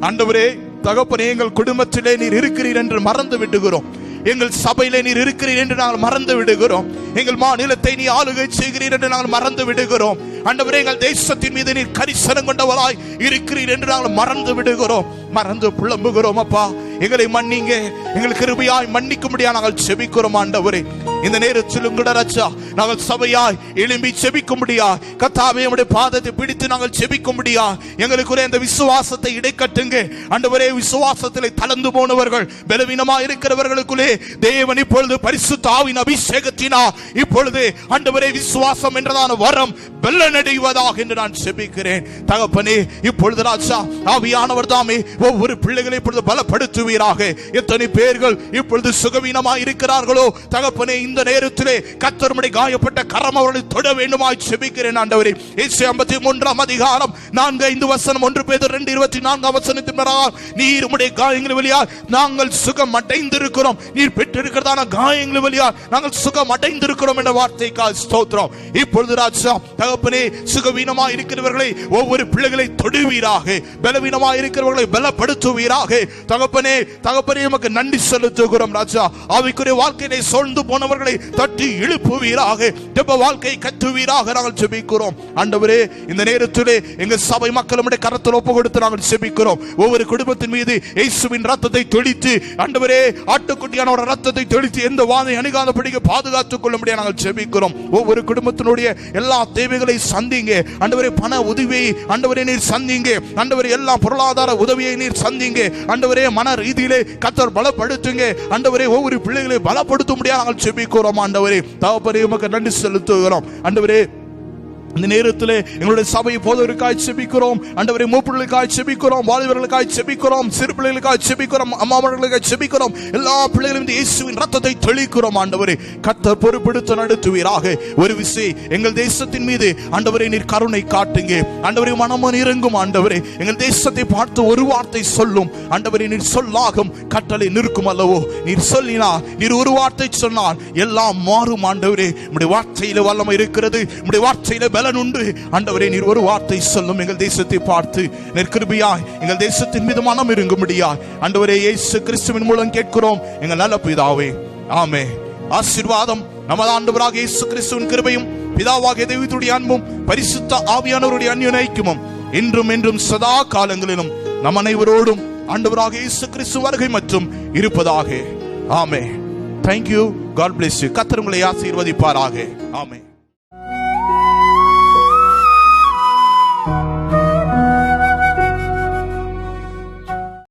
ஆண்டவரே. தகப்பனே, எங்கள் குடும்பத்திலே நீர் இருக்கிறீர் என்று மறந்து விடுகிறோம். எங்கள் சபையிலே நீர் இருக்கிறீர் என்று நாங்கள் மறந்து விடுகிறோம். எங்கள் மாநிலத்தை நீ ஆளுகை செய்கிறீர் என்று நாங்கள் மறந்து விடுகிறோம். ஆண்டவரே, எங்கள் தேசத்தின் மீது நீர் கரிசனம் கொண்டவராய் இருக்கிறீர் என்று நாங்கள் மறந்து விடுகிறோம். மறந்து புலம்புகிறோம். அப்பா, எங்களை மன்னிங்க. எங்கள் கிருபையாய் மன்னிக்கும்படியா நாங்கள் செபிக்கிறோம் ஆண்டவரே. இந்த நேரத்தில் உங்களோட ராஜா நாங்கள் சபையாய் எழும்பி செபிக்கும்படியா கர்த்தாவே உம்முடைய பாதத்தை பிடித்து நாங்கள் செபிக்கும்படியா எங்களுக்குரிய இந்த விசுவாசத்தை இடைக்கட்டுங்க ஆண்டவரே. விசுவாசத்திலே தளர்ந்து போனவர்கள், பலவீனமாய் இருக்கிறவர்களுக்குள்ளே தேவன் இப்பொழுது பரிசுத்த ஆவியின் அபிஷேகத்தினா இப்பொழுது ஆண்டவரே விசுவாசம் என்றதான வரம் வெள்ளனடைவதாக என்று நான் செபிக்கிறேன். தகப்பனே, இப்பொழுது ராஜா ஆவியானவர் தாமே ஒவ்வொரு பிள்ளைகளை இப்பொழுது பலப்படுத்துவீராக. எத்தனை பேர்கள் இப்பொழுது சுகவீனமாய் இருக்கிறார்களோ தகப்பனே, இந்த நேரத்திலே கர்த்தருடைய காயப்பட்ட கரம் அவர்களை தொட வேண்டுமாய் செபிக்கிறேன் ஆண்டவரே. எசேக்கியேல் 53 அதிகாரம் 4-5 வசனம், 1 பேதுரு 2:24 வசனத்தின் பிரகாரம் நீர் உம்முடைய காயங்கள் வழியால் நாங்கள் சுகம் அடைந்திருக்கிறோம். நீர் பெற்றிருக்கிறதான காயங்கள் வழியால் நாங்கள் சுகம் அடைந்திருக்கிறோம் என்ற வார்த்தைக்காக ஸ்தோத்திரம். இப்பொழுது ராஜா தகப்பனே, சுகவீனமாய் இருக்கிறவர்களை ஒவ்வொரு பிள்ளைகளை தொடுவீராக, பலவீனமாய் இருக்கிறவர்களை பலப்படுத்துவீராக. தகப்பனே, தகப்பனே, உமக்கு நன்றி செலுத்துகிறோம் ராஜா. ஆவிக்குரிய வாழ்க்கையை சோர்ந்து போனவர்களை தட்டி எழுப்புவீராக, ஜெப வாழ்க்கை கத்துவீராக நாங்கள் ஜெபிக்கிறோம் ஆண்டவரே. இந்த நேரத்திலே எங்கள் சபை மக்கள் உம்முடைய கரத்தில் ஒப்பு கொடுத்து நாங்கள் ஜெபிக்கிறோம். ஒவ்வொரு குடும்பத்தின் மீது இயேசுவின் ரத்தத்தை தெளித்து ஆண்டவரே, ஆட்டுக்குட்டியானோட ரத்தத்தை தெளித்து எந்த வாதை அணுகாதபடிக்கு பாதுகாத்துக் கொள்ளும்படியா நாங்கள் ஜெபிக்கிறோம். ஒவ்வொரு குடும்பத்தினுடைய எல்லா தேவைகளை சந்திங்க ஆண்டவரே. பண உதவியை ஆண்டவரே நீர் சந்திங்க ஆண்டவரே. எல்லா பொருளாதார உதவியை நீர் சந்திங்க ஆண்டவரே. மன ரீதியிலே கர்த்தர் பலப்படுத்துங்க ஆண்டவரே. ஒவ்வொரு பிள்ளைகளை பலப்படுத்த முடியாது நாங்கள் செபிக்கிறோம் ஆண்டவரே. தகப்பனே, உமக்கு நன்றி செலுத்துகிறோம் ஆண்டவரே. இந்த நேரத்தில் எங்களுடைய சபை போதவர்களுக்காய் செபிக்கிறோம் ஆண்டவரே. மூப்பர்களுக்காய் செபிக்கிறோம், வாலிபர்களுக்காய் செபிக்கிறோம், சிறு பிள்ளைகளுக்காய் செபிக்கிறோம், அம்மாவர்களுக்காய் செபிக்கிறோம். எல்லா பிள்ளைகளும் இயேசுவின் ரத்தத்தை தெளிக்கிறோம் ஆண்டவரே. கர்த்தர் பொறுப்பெடுத்து நடத்துவீராக. ஒரு விசை எங்கள் தேசத்தின் மீது ஆண்டவரே நீர் கருணை காட்டுங்க ஆண்டவரே. மனமன் இறங்கும் ஆண்டவரே. எங்கள் தேசத்தை பார்த்து ஒரு வார்த்தை சொல்லும் ஆண்டவரே. நீர் சொல்லாகும் கட்டளை நிற்கும் அல்லவோ. நீர் சொல்லினா, நீர் ஒரு வார்த்தை சொன்னால் எல்லாம் மாறும் ஆண்டவரே. உம்முடைய வார்த்தையில வல்லமை இருக்கிறது. உம்முடைய வார்த்தையில பலன் உண்டு ஆண்டவரே. நீர் ஒரு வார்த்தை சொல்லும் எங்கள் தேசத்தை பார்த்து நீர் கிருபையாய் எங்கள் தேசத்தின் மீது மனம் இறங்கும்படியாய் ஆண்டவரே இயேசு கிறிஸ்துவின் மூலம் கேட்கிறோம் எங்கள் நல்ல பிதாவே, ஆமென். ஆசீர்வாதம் நமது ஆண்டவராகிய இயேசு கிறிஸ்துவின் கிருபையும் பிதாவாகிய தெய்வத்துடைய அன்பும் பரிசுத்த ஆவியானவருடைய அன்யோன்ய ஐக்கியமும் இன்றும் என்றும் சதா காலங்களிலும் நம் அனைவரோடும் ஆண்டவராகிய இயேசு கிறிஸ்து வருகை மற்றும் இருப்பதாக. ஆமென். Thank you. God bless you. கர்த்தர் உங்களை ஆசீர்வதிப்பாராக. ஆமென்.